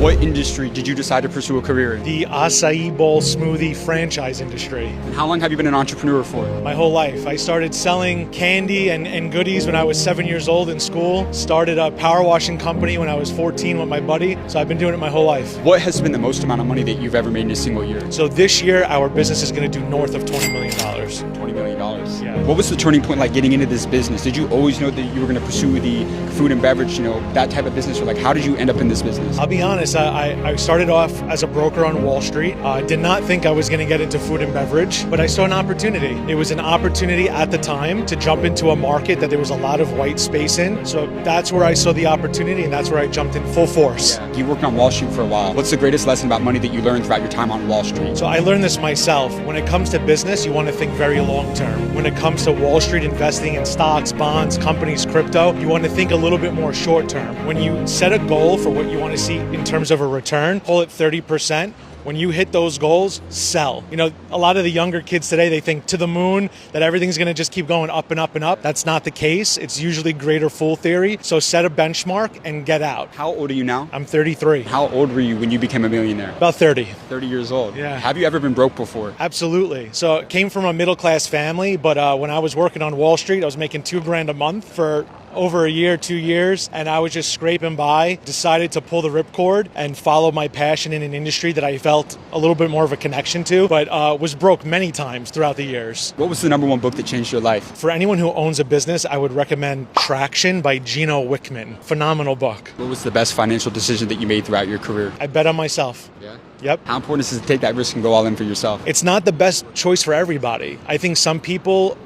What industry did you decide to pursue a career in? The acai bowl smoothie franchise industry. And how long have you been an entrepreneur for? My whole life. I started selling candy and goodies when I was 7 years old in school. Started a power washing company when I was 14 with my buddy. So I've been doing it my whole life. What has been the most amount of money that you've ever made in a single year? So this year, our business is going to do north of $20 million. $20 million. Yeah. What was the turning point like getting into this business? Did you always know that you were going to pursue the food and beverage, that type of business? Or like, how did you end up in this business? I'll be honest, I started off as a broker on Wall Street. I did not think I was going to get into food and beverage, but I saw an opportunity. It was an opportunity at the time to jump into a market that there was a lot of white space in. So that's where I saw the opportunity, and that's where I jumped in full force. Yeah. You worked on Wall Street for a while. What's the greatest lesson about money that you learned throughout your time on Wall Street? So I learned this myself. When it comes to business, you want to think very long term. When it comes to Wall Street investing in stocks, bonds, companies, crypto, you want to think a little bit more short term. When you set a goal for what you want to see in terms of a return, pull it 30%. When you hit those goals, sell. A lot of the younger kids today, they think to the moon, that everything's going to just keep going up and up and up. That's not the case. It's usually greater fool theory. So set a benchmark and get out. How old are you now? I'm 33. How old were you when you became a millionaire? About 30. 30 years old. Yeah. Have you ever been broke before? Absolutely. So it came from a middle class family, but when I was working on Wall Street, I was making $2,000 a month for over a year, 2 years, and I was just scraping by, decided to pull the ripcord and follow my passion in an industry that I felt a little bit more of a connection to, but was broke many times throughout the years. What was the number one book that changed your life? For anyone who owns a business, I would recommend Traction by Gino Wickman. Phenomenal book. What was the best financial decision that you made throughout your career? I bet on myself. Yeah. Yep. How important is it to take that risk and go all in for yourself? It's not the best choice for everybody. I think some people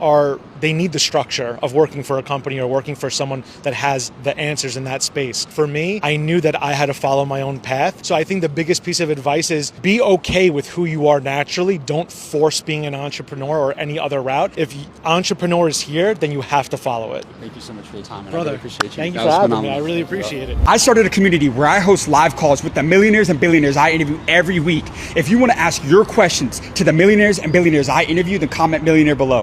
they need the structure of working for a company or working for someone that has the answers in that space. For me, I knew that I had to follow my own path. So I think the biggest piece of advice is be okay with who you are naturally. Don't force being an entrepreneur or any other route. If entrepreneur is here, then you have to follow it. Thank you so much for your time. Brother, I really appreciate you. thank you That for was having me. phenomenal. I really appreciate it. I started a community where I host live calls with the millionaires and billionaires I interview every week. If you want to ask your questions to the millionaires and billionaires I interview, then comment millionaire below.